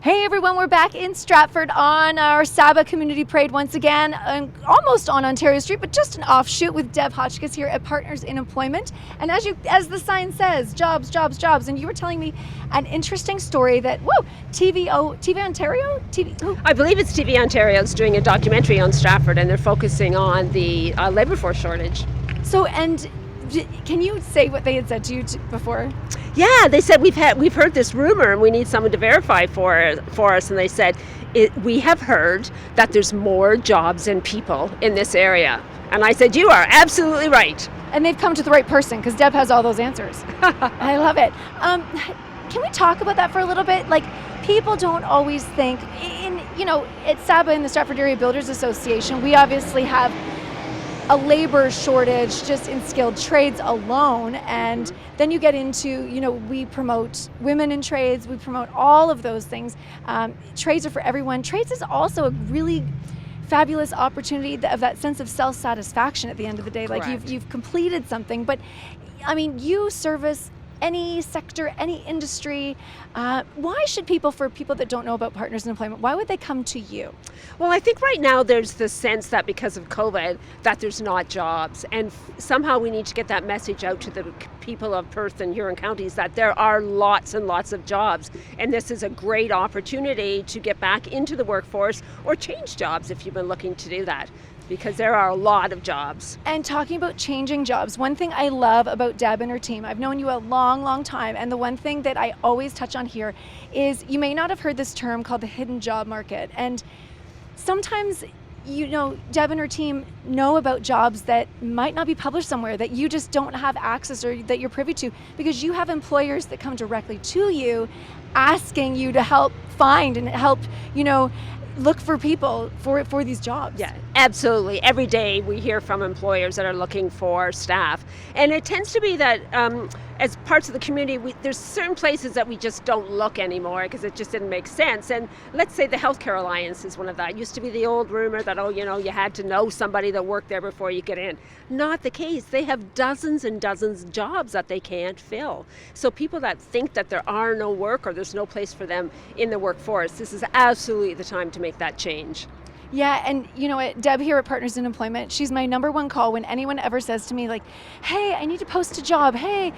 Hey everyone, we're back in Stratford on our SABA community parade once again, almost on Ontario Street, but just an offshoot with Deb Hotchkiss here at Partners in Employment. And as the sign says, jobs, jobs, jobs. And you were telling me an interesting story that, TV Ontario? I believe it's TV Ontario is doing a documentary on Stratford, and they're focusing on the labour force shortage. So, and can you say what they had said to you before? Yeah, they said we've heard this rumor and we need someone to verify for us. And they said we have heard that there's more jobs and people in this area. And I said, you are absolutely right. And they've come to the right person because Deb has all those answers. I love it. Can we talk about that for a little bit? Like, people don't always think at SABA in the Stratford Area Builders Association, we obviously have a labor shortage just in skilled trades alone, and then you get into, we promote women in trades, we promote all of those things. Trades are for everyone. Trades is also a really fabulous opportunity of that sense of self-satisfaction at the end of the day. Like, you've completed something, but I mean, you service any sector, any industry. Why should for people that don't know about Partners in Employment, why would they come to you? Well, I think right now there's the sense that because of COVID that there's not jobs, and somehow we need to get that message out to the people of Perth and Huron counties that there are lots and lots of jobs, and this is a great opportunity to get back into the workforce or change jobs if you've been looking to do that, because there are a lot of jobs. And talking about changing jobs, one thing I love about Deb and her team, I've known you a long, long time, and the one thing that I always touch on here is you may not have heard this term called the hidden job market. And sometimes, Deb and her team know about jobs that might not be published somewhere, that you just don't have access or that you're privy to, because you have employers that come directly to you asking you to help find and help, look for people for these jobs. Yeah, absolutely. Every day we hear from employers that are looking for staff. And it tends to be that as parts of the community, there's certain places that we just don't look anymore because it just didn't make sense. And let's say the Healthcare Alliance is one of that. It used to be the old rumor that, you had to know somebody that worked there before you get in. Not the case. They have dozens and dozens of jobs that they can't fill. So people that think that there are no work or there's no place for them in the workforce, this is absolutely the time to make that change. Yeah, and you know what, Deb here at Partners in Employment, she's my number one call when anyone ever says to me, like, hey, I need to post a job. Hey,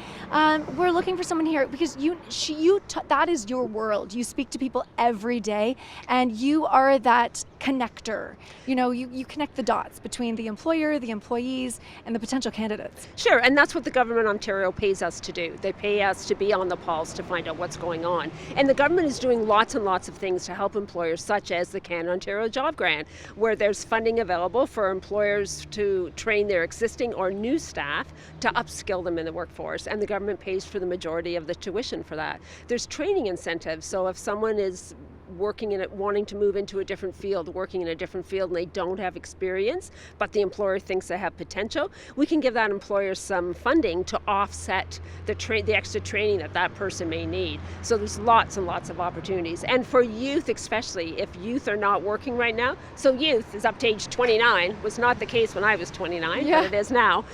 we're looking for someone here, because that is your world. You speak to people every day, and you are that connector. You connect the dots between the employer, the employees, and the potential candidates. Sure, and that's what the government of Ontario pays us to do. They pay us to be on the pulse to find out what's going on. And the government is doing lots and lots of things to help employers, such as the Canada Ontario Job Grant, where there's funding available for employers to train their existing or new staff to upskill them in the workforce, and the government pays for the majority of the tuition for that. There's training incentives, so if someone is working in it, wanting to move into a different field, working in a different field, and they don't have experience, but the employer thinks they have potential, we can give that employer some funding to offset the extra training that person may need. So there's lots and lots of opportunities. And for youth especially, if youth are not working right now, so youth is up to age 29, was not the case when I was 29, yeah, but it is now.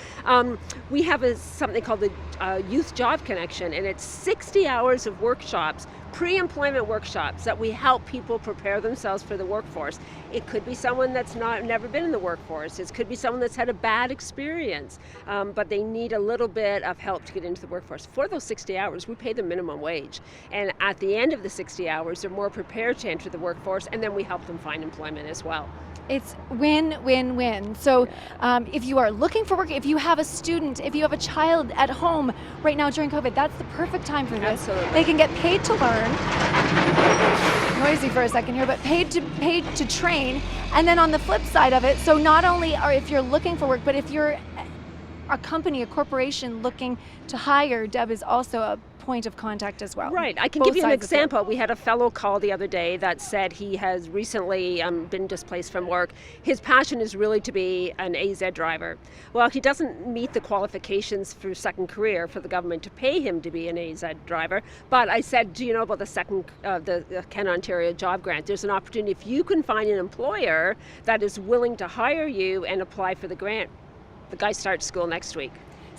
We have something called the Youth Job Connection, and it's 60 hours of workshops, pre-employment workshops, that we help people prepare themselves for the workforce. It could be someone that's never been in the workforce. It could be someone that's had a bad experience, but they need a little bit of help to get into the workforce. For those 60 hours, we pay them minimum wage. And at the end of the 60 hours, they're more prepared to enter the workforce, and then we help them find employment as well. It's win, win, win. So if you are looking for work, if you have a student, if you have a child at home right now during COVID, that's the perfect time for this. Absolutely. They can get paid to learn. Noisy for a second here, but paid to train. And then on the flip side of it, so not only if you're looking for work, but if you're a company, a corporation looking to hire, Deb is also a point of contact as well. Right. I can give you an example. We had a fellow call the other day that said he has recently been displaced from work. His passion is really to be an AZ driver. Well, he doesn't meet the qualifications for second career for the government to pay him to be an AZ driver. But I said, do you know about the Canada Ontario Job Grant? There's an opportunity if you can find an employer that is willing to hire you and apply for the grant. The guy starts school next week.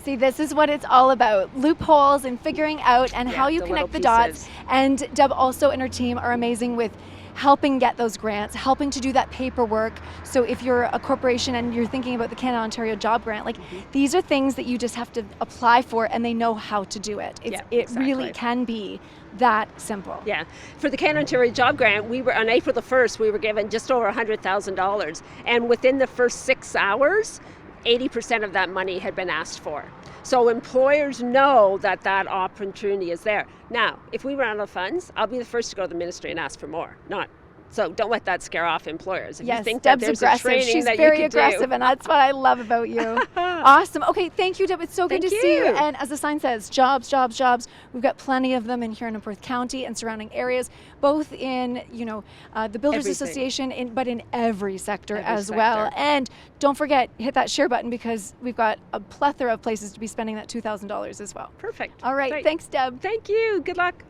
See, this is what it's all about. Loopholes and figuring out and how you the connect the little dots. pieces. And Deb also and her team are amazing with helping get those grants, helping to do that paperwork. So if you're a corporation and you're thinking about the Canada Ontario Job Grant, like these are things that you just have to apply for and they know how to do it. It really can be that simple. Yeah. For the Canada Ontario Job Grant, we were on April the 1st, we were given just over $100,000. And within the first 6 hours, 80% of that money had been asked for. So employers know that that opportunity is there. Now, if we run out of funds, I'll be the first to go to the ministry and ask for more. So don't let that scare off employers. If yes, you think Deb's that there's aggressive. a training She's that very you can aggressive, do. and that's what I love about you. Awesome. Okay, thank you, Deb. It's so good Thank to see you. you. And as the sign says, jobs, jobs, jobs. We've got plenty of them in Huron and Perth County and surrounding areas, both in the Builders Everything. Association, but in every sector Every as well. sector. And don't forget, hit that share button because we've got a plethora of places to be spending that $2,000 as well. Perfect. All right. Great. Thanks, Deb. Thank you. Good luck.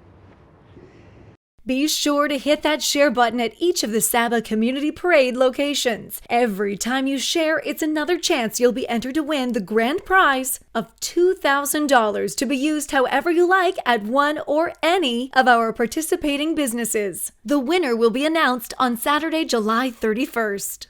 Be sure to hit that share button at each of the SABA Community Parade locations. Every time you share, it's another chance you'll be entered to win the grand prize of $2,000 to be used however you like at one or any of our participating businesses. The winner will be announced on Saturday, July 31st.